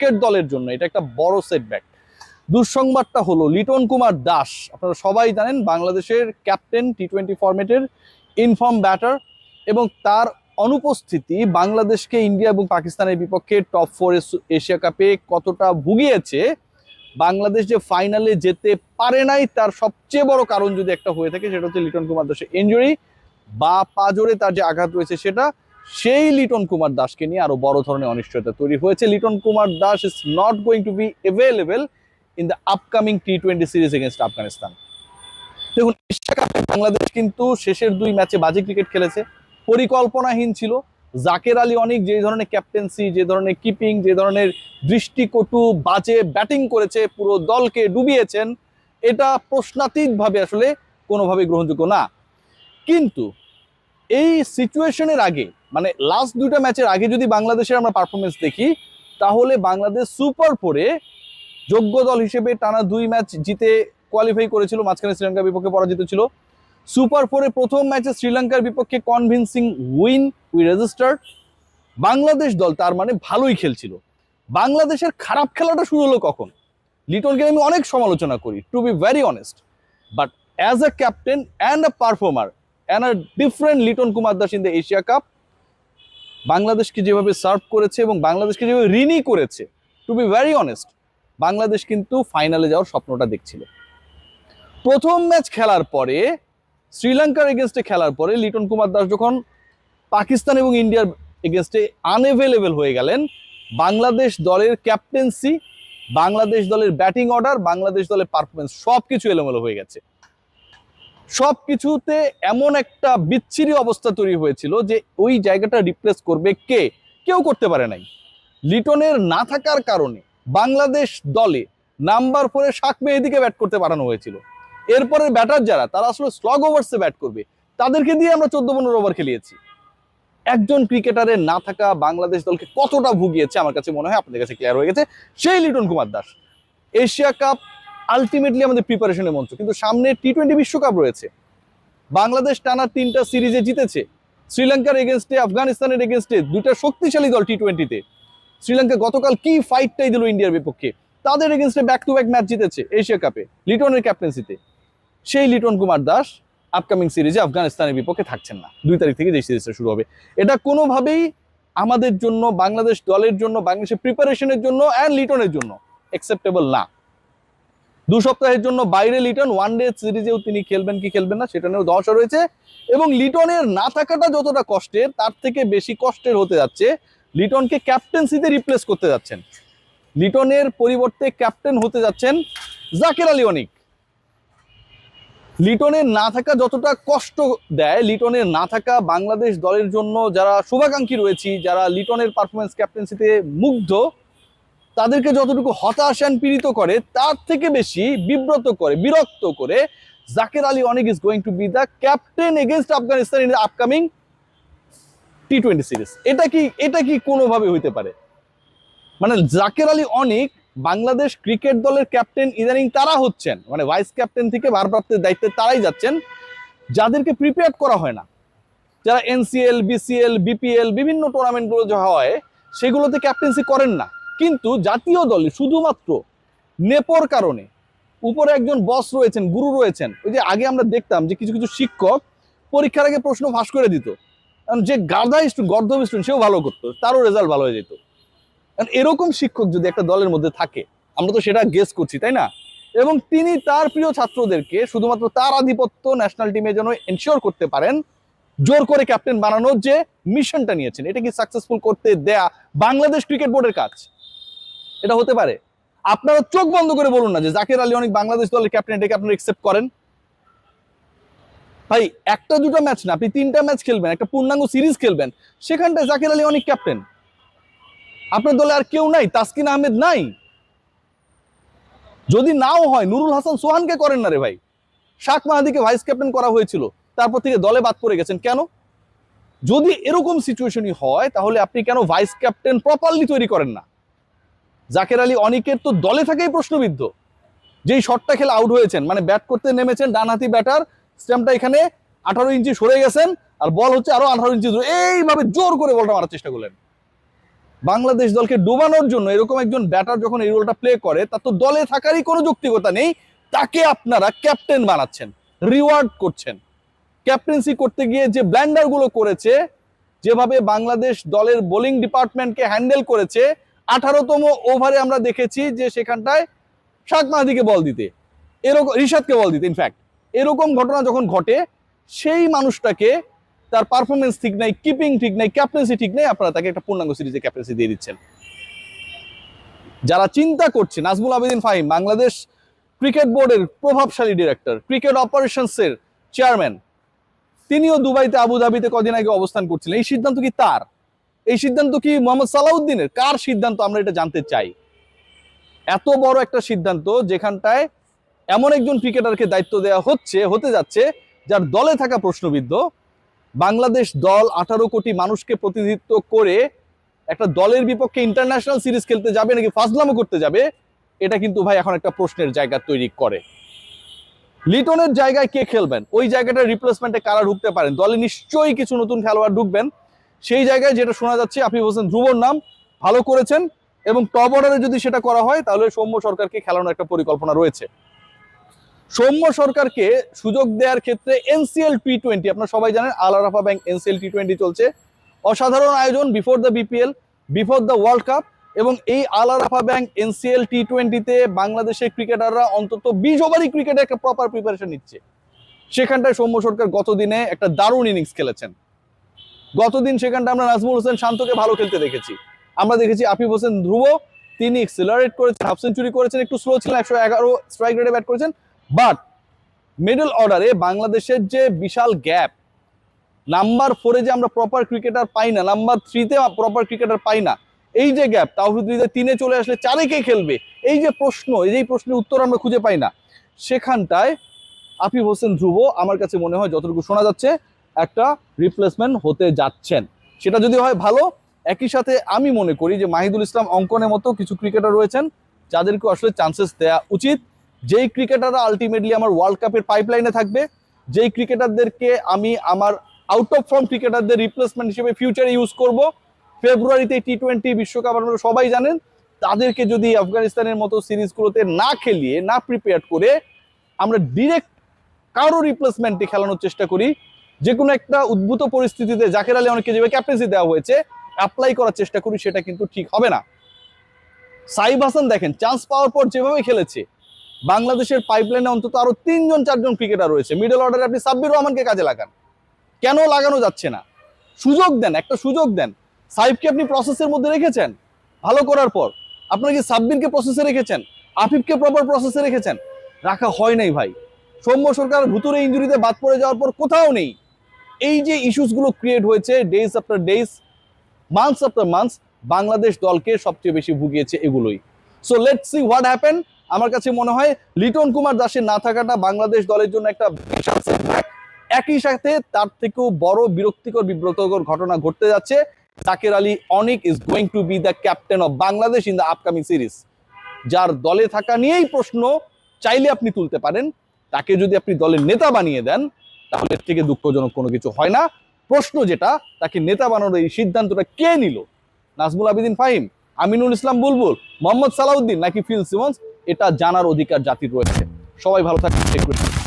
Cricket দলের জন্য এটা একটা বড় সেটব্যাক। দুঃসংবাদটা হলো লিটন কুমার দাস, আপনারা সবাই জানেন বাংলাদেশের ক্যাপ্টেন, টি-20 ফরম্যাটের ইনফর্ম ব্যাটার, এবং তার অনুপস্থিতি বাংলাদেশকে ইন্ডিয়া এবং পাকিস্তানের বিপক্ষে টপ 4 এশিয়া কাপে কতটা ভুগিয়েছে। বাংলাদেশ যে ফাইনালে যেতে পারে নাই তার সবচেয়ে বড় কারণ যদি একটা হয়ে থাকে সেটা হচ্ছে লিটন কুমার দাসের ইনজুরি বা পাজরে তার যে আঘাত রয়েছে সেটা। সেই লিটন কুমার দাসকে নিয়ে আরো বড় ধরনের অনিশ্চয়তা তৈরি হয়েছে। Liton Kumar Das is not going to be available in the upcoming টি-20 সিরিজ এগেনস্ট আফগানিস্তান। দেখুন, এশিয়া কাপে বাংলাদেশ কিন্তু শেষের 2 ম্যাচে বাজে ক্রিকেট খেলেছে, পরিকল্পনাহীন ছিল। জাকের আলী অনেক যে ধরনের ক্যাপ্টেন্সি, যে ধরনের কিপিং, যে ধরনের দৃষ্টিকটু বাজে ব্যাটিং করেছে, পুরো দলকে ডুবিয়েছেন, এটা প্রশ্নাতীতভাবে আসলে কোনোভাবেই গ্রহণযোগ্য না। কিন্তু এই সিচুয়েশনের আগে, মানে লাস্ট 2টা ম্যাচের আগে যদি বাংলাদেশের আমরা পারফরমেন্স দেখি, তাহলে বাংলাদেশ সুপার 4-এ যোগ্য দল হিসেবে টানা 2 ম্যাচ জিতে কোয়ালিফাই করেছিল, মাঝখানে শ্রীলঙ্কার বিপক্ষে পরাজিত ছিল। সুপার 4-এ প্রথম ম্যাচে শ্রীলঙ্কার বিপক্ষে convincing win we registered. Bangladesh দল তার মানে ভালোই খেলছিল। বাংলাদেশের খারাপ খেলাটা শুরু হলো কখন? লিটনকে আমি অনেক সমালোচনা করি, to be very honest, but as a captain and a performer and a different Liton Kumar Das in the Asia cup, বাংলাদেশকে যেভাবে সার্ভ করেছে এবং বাংলাদেশকে যেভাবে ঋণী করেছে, to be very honest, Bangladesh কিন্তু ফাইনালে যাওয়ার স্বপ্নটা দেখছিল। প্রথম ম্যাচ খেলার পরে, শ্রীলঙ্কার এগেনস্টে খেলার পরে লিটন কুমার দাস যখন পাকিস্তান এবং ইন্ডিয়ার এগেনস্টে আনএভেলেবেল হয়ে গেলেন, বাংলাদেশ দলের ক্যাপ্টেন্সি, বাংলাদেশ দলের ব্যাটিং অর্ডার, বাংলাদেশ দলের পারফরমেন্স সবকিছু এলোমেলো হয়ে গেছে। সবকিছুতে এমন একটা বিচ্ছিরি অবস্থা তৈরি হয়েছিল যে ওই জায়গাটা রিপ্লেস করবে কে, কেউ করতে পারে নাই। লিটনের না থাকার কারণে বাংলাদেশ দলে নাম্বার 4-এ শাক মেহেদীকে ব্যাট করতে পাঠানো হয়েছিল। এরপরের ব্যাটার যারা, তারা আসলে স্লগ ওভার্সে ব্যাট করবে, তাদেরকে দিয়ে আমরা 14-15 ওভার খেলিয়েছি। একজন ক্রিকেটারের না থাকা বাংলাদেশ দলকে কতটা ভুগিয়েছে আমার কাছে মনে হয় আপনাদের কাছে ক্লিয়ার হয়ে গেছে। সেই Liton Kumar Das, Asia cup ultimately আমাদের প্রিপারেশনের মঞ্চ, কিন্তু সামনে টি-20 বিশ্বকাপ রয়েছে। বাংলাদেশ টানা 3টা সিরিজে জিতেছে, শ্রীলঙ্কার এগেনস্টে, আফগানিস্তানের এগেনস্টে, 2টা শক্তিশালী দল টি-20-তে। শ্রীলঙ্কা গতকাল কি ফাইটটাই দিল ইন্ডিয়ার বিপক্ষে, তাদের এগেনস্টে ব্যাক টু ব্যাক ম্যাচ জিতেছে এশিয়া কাপে লিটনের ক্যাপ্টেন্সিতে। সেই লিটন কুমার দাস আপকামিং সিরিজে আফগানিস্তানের বিপক্ষে থাকছেন না। 2 তারিখ থেকে যে সিরিজটা শুরু হবে, এটা কোনোভাবেই আমাদের জন্য, বাংলাদেশ দলের জন্য, বাংলাদেশের প্রিপারেশনের জন্য অ্যান্ড লিটনের জন্য অ্যাকসেপ্টেবল না। 2 সপ্তাহের জন্য বাইরে লিটন, ওয়ান ডে সিরিজেও তিনি খেলবেন কি খেলবেন না সেটা নিয়েও ধোঁয়াশা রয়েছে। এবং লিটনের না থাকাটা যতটা কষ্টের, তার থেকে বেশি কষ্টের হতে যাচ্ছে লিটনকে ক্যাপ্টেন্সিতে রিপ্লেস করতে যাচ্ছেন। লিটনের পরিবর্তে ক্যাপ্টেন হতে যাচ্ছেন জাকের আলী অনিক। লিটনের না থাকা যতটা কষ্ট দেয়, লিটনের না থাকা বাংলাদেশ দলের জন্য যারা শুভাকাঙ্ক্ষী রয়েছি, যারা লিটনের পারফরমেন্স ক্যাপ্টেন্সিতে মুগ্ধ, তাদেরকে যতটুকু হতাশ অ্যান্ড পীড়িত করে, তার থেকে বেশি বিব্রত করে, বিরক্ত করে Jaker Ali Anik is going to be the captain against Afghanistan in the upcoming টি-20 সিরিজ। এটা কি কোনোভাবে হইতে পারে? মানে জাকের আলী অনিক বাংলাদেশ ক্রিকেট দলের ক্যাপ্টেন ইদানিং তারা হচ্ছেন, মানে ভাইস ক্যাপ্টেন থেকে ভারপ্রাপ্তের দায়িত্বে তারাই যাচ্ছেন, যাদেরকে প্রিপেয়ার করা হয় না। যারা এনসিএল, বিসিএল, বিপিএল বিভিন্ন টুর্নামেন্টগুলো যা হয় সেগুলোতে ক্যাপ্টেন্সি করেন না, কিন্তু জাতীয় দলে শুধুমাত্র নেপোর কারণে, উপরে একজন বস রয়েছেন, গুরু রয়েছেন। ওই যে আগে আমরা দেখতাম যে কিছু কিছু শিক্ষক পরীক্ষার আগে প্রশ্ন ফাঁস করে দিত, যে গাধা স্টুডেন্ট, গর্ধব স্টুডেন্ট, সেও ভালো করতো, তারও রেজাল্ট ভালো হয়ে যেত। এরকম শিক্ষক যদি একটা দলের মধ্যে থাকে, আমরা তো সেটা গেস করছি, তাই না? এবং তিনি তার প্রিয় ছাত্রদেরকে শুধুমাত্র তার আধিপত্য ন্যাশনাল টিমে যেন এনশিওর করতে পারেন, জোর করে ক্যাপ্টেন বানানোর যে মিশনটা নিয়েছেন, এটা কি সাকসেসফুল করতে দেয়া বাংলাদেশ ক্রিকেট বোর্ডের কাজ? এটা হতে পারে? আপনারা চোখ বন্ধ করে বলুন না যে জাকের আলী অনিক বাংলাদেশ দলের ক্যাপ্টেন, এটাকে আপনারা একসেপ্ট করেন? ভাই, 1টা 2টা ম্যাচ না, আপনি 3টা ম্যাচ খেলবেন, একটা পূর্ণাঙ্গ সিরিজ খেলবেন, সেখানটায় জাকের আলী অনিক ক্যাপ্টেন। আপনার দলে আর কেউ নাই? তাসকিন আহমেদ নাই? যদি নাও হয়, নুরুল হাসান সোহানকে করেন না রে ভাই। শাক মাহাদিকে ভাইস ক্যাপ্টেন করা হয়েছিল, তারপর থেকে দলে বাদ পড়ে গেছেন কেন? যদি এরকম সিচুয়েশনই হয়, তাহলে আপনি কেন ভাইস ক্যাপ্টেন প্রপারলি তৈরি করেন না? জাকের আলী অনিকের তো দলে থাকেই প্রশ্নবিদ্ধ। যেই শটটা খেলে আউট হয়েছেন, মানে ব্যাট করতে নেমেছেন, ডানহাতি ব্যাটার, স্ট্যাম্পটা এখানে 18 ইঞ্চি সরে গেছেন, আর বল হচ্ছে আরো 18 ইঞ্চি, এইভাবে জোর করে বলটা মারার চেষ্টা করলেন। বাংলাদেশ দলকে ডোবানোর জন্য এরকম একজন ব্যাটার যখন এই রোলটা প্লে করে, তার তো দলে থাকারই কোনো যৌক্তিকতা নেই। তাকে আপনারা ক্যাপ্টেন বানাচ্ছেন, রিওয়ার্ড করছেন। ক্যাপ্টেন্সি করতে গিয়ে যে ব্ল্যান্ডার গুলো করেছে, যেভাবে বাংলাদেশ দলের বোলিং ডিপার্টমেন্টকে হ্যান্ডেল করেছে, 18তম ওভারে আমরা দেখেছি যে সেখানটায় শাক মাহাদিকে বল দিতে, এরকম রিশাদকে বল দিতে, ইনফ্যাক্ট এরকম ঘটনা যখন ঘটে, সেই মানুষটাকে তার পারফরমেন্স ঠিক নাই, কিপিং ঠিক নাই, ক্যাপ্টেন্সি ঠিক নাই, আপনারা তাকে একটা পূর্ণাঙ্গ সিরিজে ক্যাপ্টেন্সি দিয়ে দিচ্ছেন। যারা চিন্তা করছে, নাজমুল আবেদিন ফাহিম বাংলাদেশ ক্রিকেট বোর্ডের প্রভাবশালী ডিরেক্টর, ক্রিকেট অপারেশনসের চেয়ারম্যান, তিনিও দুবাইতে আবুধাবিতে কদিন আগে অবস্থান করছিলেন। এই সিদ্ধান্ত কি তার? এই সিদ্ধান্ত কি মোহাম্মদ সালাউদ্দিনের? কার সিদ্ধান্ত আমরা এটা জানতে চাই। এত বড় একটা সিদ্ধান্ত যেখানটায় এমন একজন ক্রিকেটারকে দায়িত্ব দেওয়া হতে যাচ্ছে যার দলে থাকা প্রশ্নবিদ্ধ। বাংলাদেশ দল 18 কোটি মানুষকে প্রতিনিধিত্ব করে একটা দলের বিপক্ষে ইন্টারন্যাশনাল সিরিজ খেলতে যাবে নাকি ফাজলামো করতে যাবে, এটা কিন্তু ভাই এখন একটা প্রশ্নের জায়গা তৈরি করে। লিটনের জায়গায় কে খেলবেন, ওই জায়গাটার রিপ্লেসমেন্টে কারা ঢুকতে পারেন, দলে নিশ্চয়ই কিছু নতুন খেলোয়াড় ঢুকবেন। সেই জায়গায় যেটা শোনা যাচ্ছে আফিফ হোসেন ধ্রুবর নাম ভালো করেছেন, এবং টপ অর্ডারে যদি সেটা করা হয় তাহলে সৌম্য সরকারকে খেলানোর একটা পরিকল্পনা রয়েছে। সৌম্য সরকারকে সুযোগ দেওয়ার ক্ষেত্রে এনসিএল টি20, আপনারা সবাই জানেন আল আরাফা ব্যাংক এনসিএল টি20 চলছে, অসাধারণ আয়োজন before the BPL, before the world cup. এবং এই আল আরাফা ব্যাংক এনসিএল টি20তে বাংলাদেশের ক্রিকেটাররা অন্তত 20 ওভারই ক্রিকেটে একটা প্রপার প্রিপারেশন নিচ্ছে। সেখানটায় সৌম্য সরকার গতদিনে একটা দারুণ ইনিংস খেলেছেন। গতদিন সেখানটা আমরা নাজমুল হোসেন শান্তকে ভালো খেলতে দেখেছি, আমরা দেখেছি আফিফ হোসেন ধ্রুব, তিনি এক্সেলারেট করেছেন, হাফ সেঞ্চুরি করেছেন, একটু স্লো ছিলেন, 111 স্ট্রাইক রেটে ব্যাট করেছেন। বাট মিডল অর্ডারে বাংলাদেশের যে বিশাল গ্যাপ, নাম্বার 4-এ যে আমরা প্রপার ক্রিকেটার পাই না, নাম্বার 3-তে প্রপার ক্রিকেটার পাই না, এই যে গ্যাপ, তাওহিদ হৃদয় 3-এ চলে আসলে 4-এ কে খেলবে, এই যে প্রশ্ন, এই প্রশ্নের উত্তর আমরা খুঁজে পাই না। সেখানটায় আফিফ হোসেন ধ্রুব আমার কাছে মনে হয় যতটুকু শোনা যাচ্ছে একটা রিপ্লেসমেন্ট হতে যাচ্ছেন। সেটা যদি হয় ভালো। একই সাথে আমি মনে করি যে মাহিদুল ইসলাম অঙ্কনের মতো কিছু ক্রিকেটার রয়েছেন যাদেরকে আসলে চান্সেস দেওয়া উচিত। যেই ক্রিকেটাররা আলটিমেটলি আমার ওয়ার্ল্ড কাপের পাইপলাইনে থাকবে, যেই ক্রিকেটারদেরকে আমি আমার আউট অফ ফর্ম ক্রিকেটারদের রিপ্লেসমেন্ট হিসেবে ফিউচারে ইউজ করব। ফেব্রুয়ারিতে টি20 বিশ্বকাপ আপনারা সবাই জানেন, তাদেরকে যদি আফগানিস্তানের মতো সিরিজগুলোতে না খেলিয়ে, না প্রিপেয়ার করে আমরা ডিরেক্ট কারো রিপ্লেসমেন্টে খেলানোর চেষ্টা করি, যে কোনো একটা উদ্ভূত পরিস্থিতিতে জাকের আলী অনেককে যেভাবে ক্যাপ্টেন্সি দেওয়া হয়েছে অ্যাপ্লাই করার চেষ্টা করি, সেটা কিন্তু ঠিক হবে না। সাইফ হাসান দেখেন চান্স পাওয়ার পর যেভাবে খেলেছে, বাংলাদেশের পাইপলাইনে অন্তত আরো 3-4জন ক্রিকেটার রয়েছে। মিডল অর্ডারে আপনি সাব্বির রহমানকে কাজে লাগান, কেন লাগানো যাচ্ছে না? সুযোগ দেন, একটা সুযোগ দেন। সাইফকে আপনি প্রসেসের মধ্যে রেখেছেন ভালো করার পর, আপনারা কি সাব্বিরকে প্রসেসে রেখেছেন, আফিফকে প্রপার প্রসেসে রেখেছেন? রাখা হয় নাই ভাই। সৌম্য সরকার ভুতুরে ইনজুরিতে বাদ পড়ে যাওয়ার পর কোথাও নেই। এই যে ইস্যুসগুলো ক্রিয়েট হয়েছে days after days, months after months, Bangladesh দলকে সবচেয়ে বেশি ভুগিয়েছে এগুলোই। So let's see what happen. আমার কাছে মনে হয় লিটন কুমার দাসের না থাকাটা বাংলাদেশ দলের জন্য একটা বিশাল সেটব্যাক। একই সাথে তার থেকেও বড় বিরক্তিকর বিব্রতকর ঘটনা ঘটতে যাচ্ছে। Jaker Ali Anik is going to be the captain of Bangladesh in the upcoming series. যার দলে থাকা নিয়েই প্রশ্ন চাইলে আপনি তুলতে পারেন, তাকে যদি আপনি দলের নেতা বানিয়ে দেন তাহলে এর থেকে দুঃখজনক কোনো কিছু হয় না। প্রশ্ন যেটা, তাকে নেতা বানানোর এই সিদ্ধান্তটা কে নিল? নাজমুল আবেদিন ফাহিম, আমিনুল ইসলাম বুলবুল, মোহাম্মদ সালাউদ্দিন নাকি ফিল সিমন্স? এটা জানার অধিকার জাতির রয়েছে। সবাই ভালো থাকবেন।